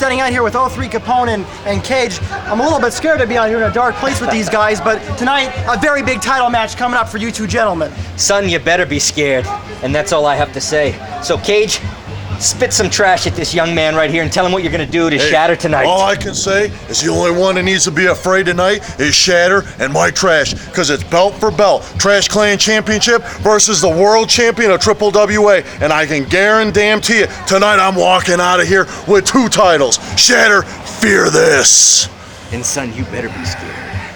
standing out here with O3 Capone and Kage. I'm a little bit scared to be out here in a dark place with these guys, but tonight, a very big title match coming up for you two gentlemen. Son, you better be scared, and that's all I have to say. So, Kage, spit some trash at this young man right here and tell him what you're gonna do to Shatter tonight. All I can say is the only one that needs to be afraid tonight is Shatter and my Trash, because it's belt for belt. Trash Clan Championship versus the world champion of WWWA, and I can guarantee you, tonight I'm walking out of here with 2 titles. Shatter, fear this. And son, you better be scared.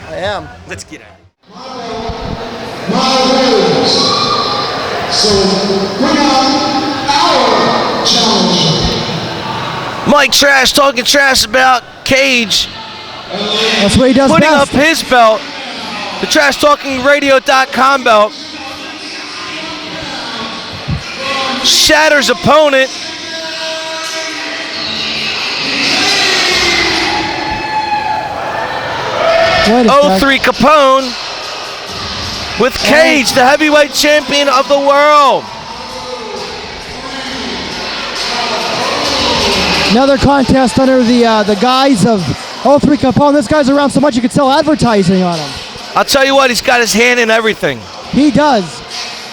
I am. Let's get out. My words. So bring out our challenger. Mike Trash talking trash about Kage. That's what he does putting best. up his belt, the TrashTalkingRadio.com belt. Shatter's opponent. O3 Capone with Kage, the heavyweight champion of the world. Another contest under the guise of O3 Capone. This guy's around so much you could sell advertising on him. I'll tell you what, he's got his hand in everything. He does.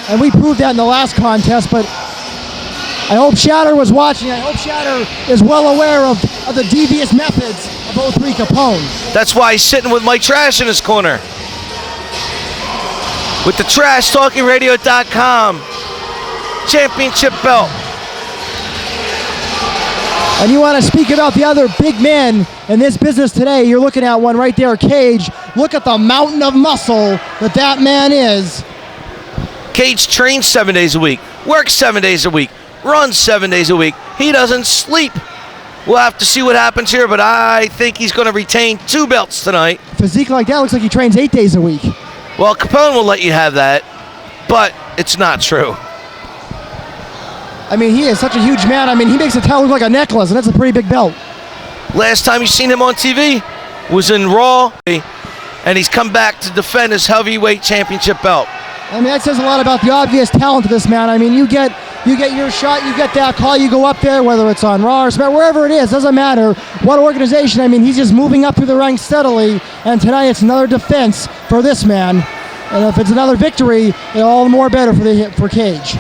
And we proved that in the last contest, but I hope Shatter was watching. I hope Shatter is well aware of the devious methods of O3 Capone. That's why he's sitting with Mike Trash in his corner. With the TrashTalkingRadio.com championship belt. And you want to speak about the other big men in this business today, you're looking at one right there, Kage. Look at the mountain of muscle that man is. Kage trains 7 days a week, works 7 days a week, runs 7 days a week. He doesn't sleep. We'll have to see what happens here, but I think he's going to retain 2 belts tonight. Physique like that looks like he trains 8 days a week. Well, Capone will let you have that, but it's not true. I mean, he is such a huge man. I mean, he makes the title look like a necklace, and that's a pretty big belt. Last time you seen him on TV was in Raw, and he's come back to defend his heavyweight championship belt. I mean, that says a lot about the obvious talent of this man. I mean, you get your shot, you get that call, you go up there, whether it's on Raw or SmackDown, wherever it is, doesn't matter what organization. I mean, he's just moving up through the ranks steadily, and tonight it's another defense for this man. And if it's another victory, all the more better for Kage.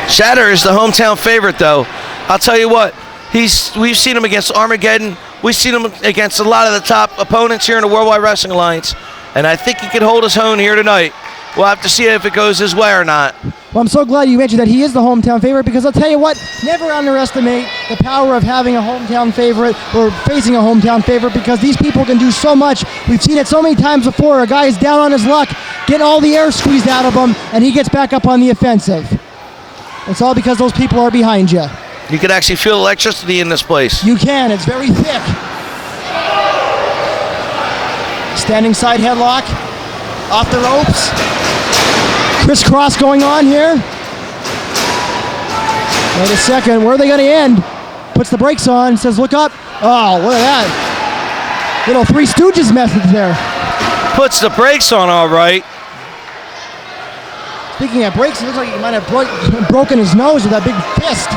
Shatter is the hometown favorite, though. I'll tell you what, we've seen him against Armageddon. We've seen him against a lot of the top opponents here in the Worldwide Wrestling Alliance, and I think he can hold his own here tonight. We'll have to see if it goes his way or not. Well, I'm so glad you mentioned that he is the hometown favorite, because I'll tell you what, never underestimate the power of having a hometown favorite or facing a hometown favorite, because these people can do so much. We've seen it so many times before. A guy is down on his luck, getting all the air squeezed out of him, and he gets back up on the offensive. It's all because those people are behind you. You can actually feel electricity in this place. You can. It's very thick. Standing side headlock. Off the ropes. Crisscross going on here. Wait a second. Where are they going to end? Puts the brakes on. Says, look up. Oh, look at that. Little Three Stooges method there. Puts the brakes on all right. Speaking of brakes, it looks like he might have broken his nose with that big fist.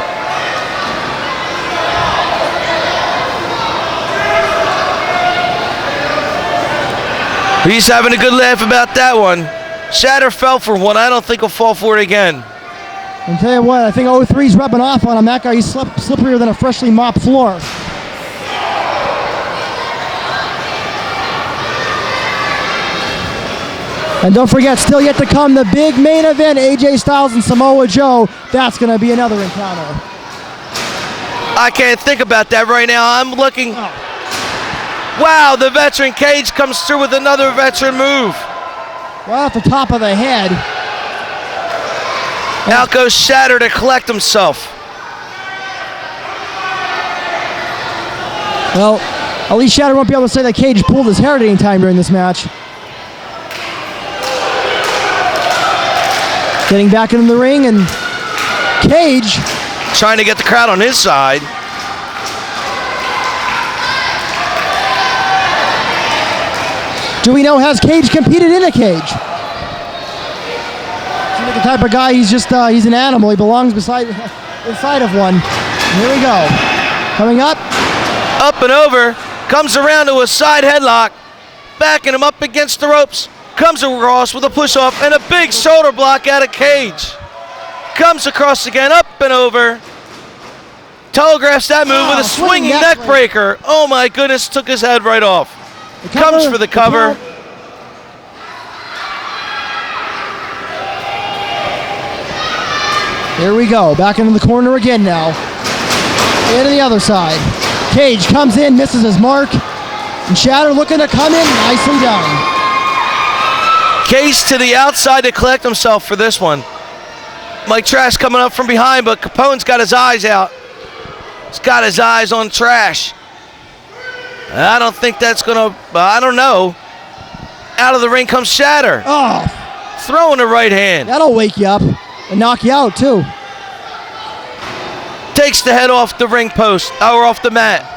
He's having a good laugh about that one. Shatter fell for one. I don't think he'll fall for it again. And tell you what, I think O3's rubbing off on him. That guy, he's slipperier than a freshly mopped floor. And don't forget, still yet to come, the big main event, AJ Styles and Samoa Joe. That's going to be another encounter. I can't think about that right now. I'm looking. Wow, the veteran Kage comes through with another veteran move. Right off the top of the head. Out goes Shatter to collect himself. Well, at least Shatter won't be able to say that Kage pulled his hair at any time during this match. Getting back into the ring, and Kage trying to get the crowd on his side. Do we know, has Kage competed in a cage? like the type of guy, he's an animal. He belongs inside of one. Here we go. Coming up. Up and over. Comes around to a side headlock. Backing him up against the ropes. Comes across with a push-off and a big shoulder block out of Cage. Comes across again, up and over. Telegraphs that move with a swinging neck breaker. Oh my goodness, took his head right off. Comes for the cover. Here we go, back into the corner again now. And to the other side. Cage comes in, misses his mark. And Shatter looking to come in, nicely done. Cage to the outside to collect himself for this one. Mike Trash coming up from behind, but Capone's got his eyes out. He's got his eyes on Trash. I don't think that's gonna, I don't know. Out of the ring comes Shatter. Oh. Throwing the right hand. That'll wake you up and knock you out too. Takes the head off the ring post, or off the mat.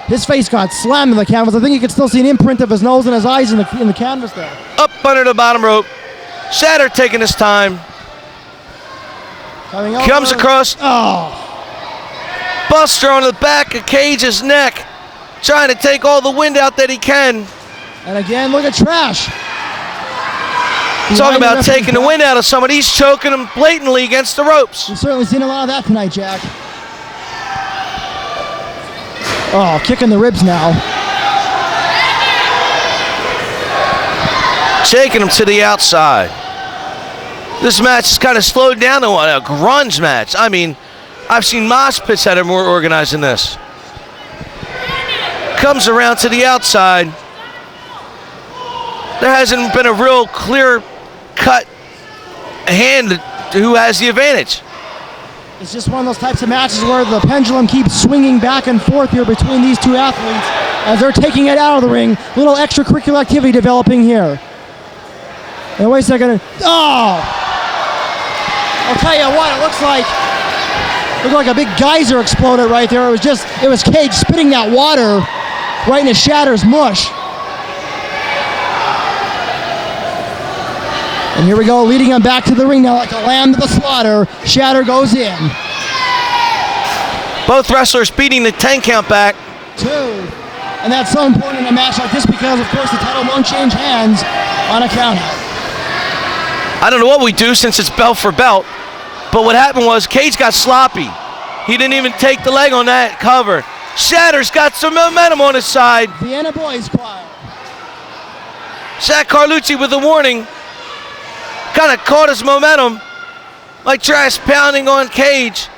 His face got slammed in the canvas. I think you can still see an imprint of his nose and his eyes in the canvas there. Up under the bottom rope. Shatter taking his time. Comes across. Oh. Buster on the back of Cage's neck. Trying to take all the wind out that he can. And again, look at Trash. Talking about taking the wind out of somebody. He's choking him blatantly against the ropes. We've certainly seen a lot of that tonight, Jack. Oh, kicking the ribs now. Taking him to the outside. This match is kind of slowed down to a grunge match. I mean, I've seen mosh pits that are more organized than this. Comes around to the outside. There hasn't been a real clear-cut hand who has the advantage. It's just one of those types of matches where the pendulum keeps swinging back and forth here between these two athletes as they're taking it out of the ring. Little extracurricular activity developing here. And wait a second. Oh! I'll tell you what, it looked like a big geyser exploded right there. It was Cage spitting that water right into Shatter's mush. And here we go, leading him back to the ring now like a lamb to the slaughter. Shatter goes in. Both wrestlers beating the 10 count back. 2. And that's so important in a match like this because, of course, the title won't change hands on a count out. I don't know what we do since it's belt for belt, but what happened was Cage got sloppy. He didn't even take the leg on that cover. Shatter's got some momentum on his side. Vienna Boys Choir. Shaq Carlucci with a warning. Kind of caught his momentum. Like Trash pounding on Cage.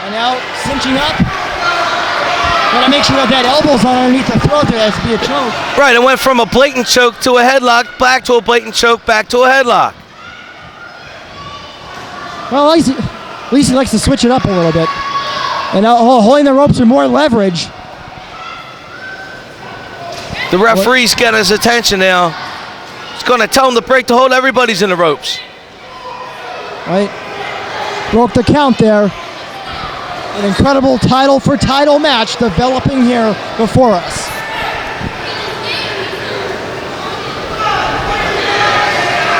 And now cinching up. Gotta make sure that elbow's on underneath the throat there. That has to be a choke. Right, it went from a blatant choke to a headlock, back to a blatant choke, back to a headlock. Well, at least he likes to switch it up a little bit. And now holding the ropes with more leverage. The referee's getting his attention now. He's going to tell him to break the hold. Everybody's in the ropes. Right. Broke the count there. An incredible title for title match developing here before us.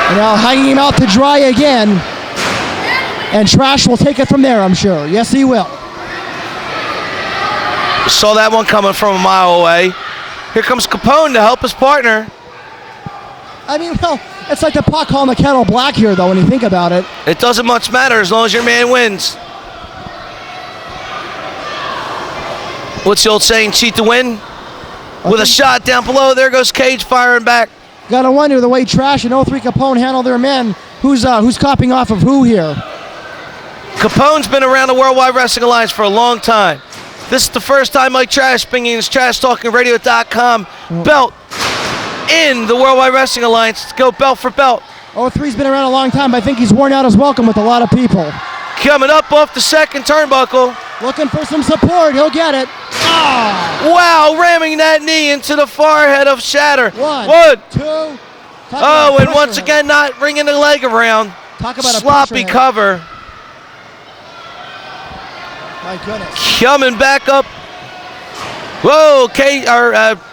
And now hanging him out to dry again. And Trash will take it from there, I'm sure. Yes, he will. Saw that one coming from a mile away. Here comes Capone to help his partner. I mean, well, it's like the pot calling the kettle black here, though, when you think about it. It doesn't much matter as long as your man wins. What's the old saying, cheat to win? With a shot down below, there goes Cage firing back. Gotta wonder the way Trash and O3 Capone handle their men. Who's copying off of who here? Capone's been around the Worldwide Wrestling Alliance for a long time. This is the first time Mike Trash bringing his TrashTalkingRadio.com belt in the Worldwide Wrestling Alliance to go belt for belt. O3's been around a long time, but I think he's worn out his welcome with a lot of people. Coming up off the second turnbuckle. Looking for some support, he'll get it. Oh! Wow, ramming that knee into the forehead of Shatter. One, two. Oh, and once again not bringing the leg around. Talk about a sloppy cover. My goodness. Coming back up. Whoa,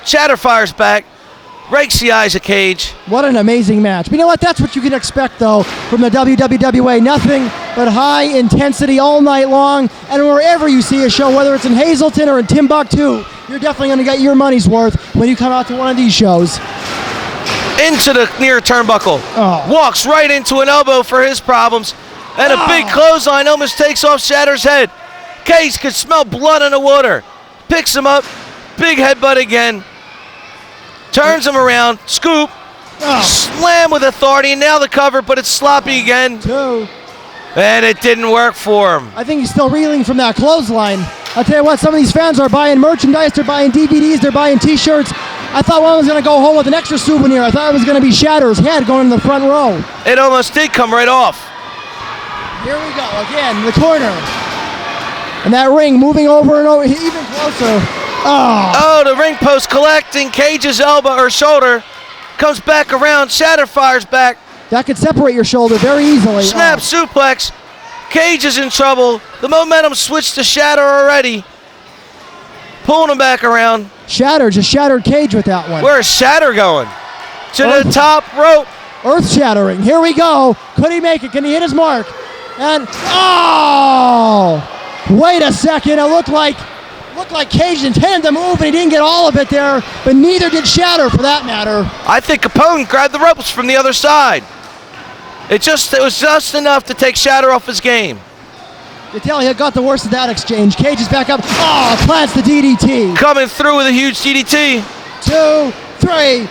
Shatter fires back. rakes the eyes of Cage. What an amazing match. But you know what? That's what you can expect, though, from the WWWA. Nothing but high intensity all night long. And wherever you see a show, whether it's in Hazleton or in Timbuktu, you're definitely going to get your money's worth when you come out to one of these shows. Into the near turnbuckle. Oh. Walks right into an elbow for his problems. And a big clothesline almost takes off Shatter's head. Cage could smell blood in the water. Picks him up. Big headbutt again. Turns him around. Scoop. Slam with authority. Now the cover, but it's sloppy again. 2. And it didn't work for him. I think he's still reeling from that clothesline. I'll tell you what, some of these fans are buying merchandise, they're buying DVDs, they're buying t-shirts. I thought one was going to go home with an extra souvenir. I thought it was going to be Shatter's head going in the front row. It almost did come right off. Here we go, again, the corner. And that ring moving over and over, even closer. Oh, the ring post collecting Cage's elbow or shoulder. Comes back around, Shatter fires back. That could separate your shoulder very easily. Snap suplex. Cage is in trouble. The momentum switched to Shatter already. Pulling him back around. Shatter just shattered Cage with that one. Where's Shatter going? To the top rope. Earth shattering. Here we go. Could he make it? Can he hit his mark? And wait a second. It looked like Cage intended to move and he didn't get all of it there, but neither did Shatter for that matter. I think Capone grabbed the ropes from the other side. It was just enough to take Shatter off his game. You tell he got the worst of that exchange. Cage is back up. Plants the DDT. Coming through with a huge DDT. 2, 3.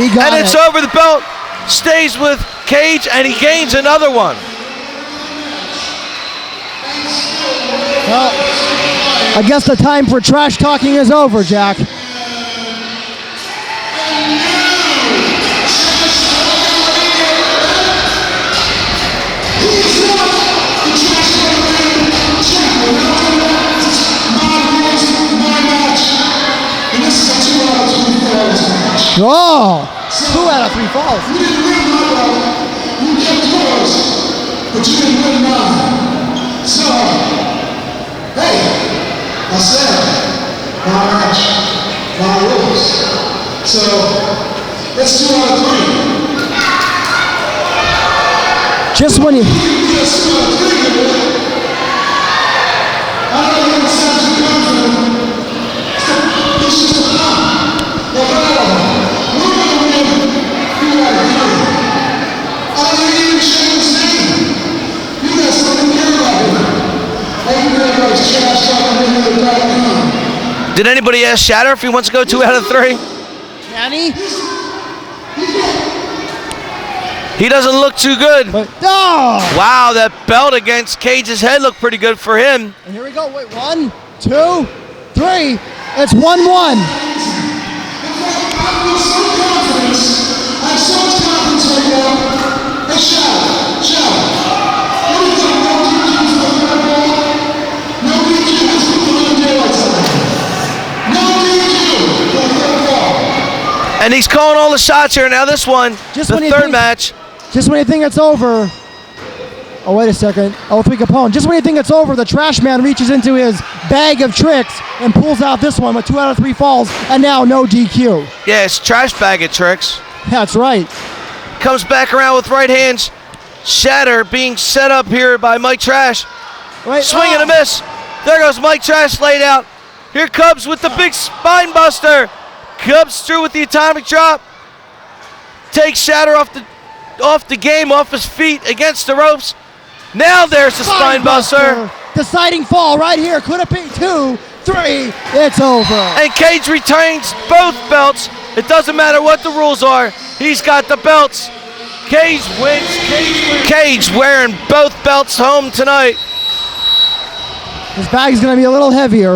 He got it. And it's over the belt. Stays with Cage and he gains another one. Well, I guess the time for trash talking is over, Jack. Oh, 2 out of 3 falls. You didn't win my battle. You kept yours, but you didn't win mine. So, hey, I said, my match, my rules. So, that's 2 out of 3. Just when you... That's 2 out of 3, man. I know you're going to sound too confident. It's just a time. No matter we're going to win 2 out of 3. I didn't even share his name. You got something to care about him. Everybody's trash talking in the right. Did anybody ask Shatter if he wants to go 2 out of 3? Manny? He doesn't look too good. But, Wow, that belt against Cage's head looked pretty good for him. And here we go. Wait, 1, 2, 3. It's 1-1. I feel so confident. I have so much confidence right now. Hey, Shatter. What do you think? No DQs for the third ball? No DQs for the daylight tonight. No DQ for the third ball. And he's calling all the shots here. Now this one, Just the when you third think- match. Just when you think it's over. Oh, wait a second. O3 Capone. Just when you think it's over, the trash man reaches into his bag of tricks and pulls out this one with 2 out of 3 falls, and now no DQ. Yeah, it's trash bag of tricks. That's right. Comes back around with right hands. Shatter being set up here by Mike Trash. Wait, Swing and a miss. There goes Mike Trash laid out. Here comes with the big spine buster. Comes through with the atomic drop. Takes Shatter off the game, off his feet against the ropes. Now there's the spine buster. Deciding fall right here. Could it be 2, 3? It's over. And Cage retains both belts. It doesn't matter what the rules are. He's got the belts. Cage wins. Cage wearing both belts home tonight. This bag's going to be a little heavier.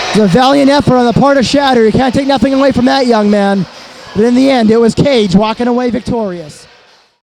It's a valiant effort on the part of Shatter. You can't take nothing away from that young man. But in the end, it was Cage walking away victorious.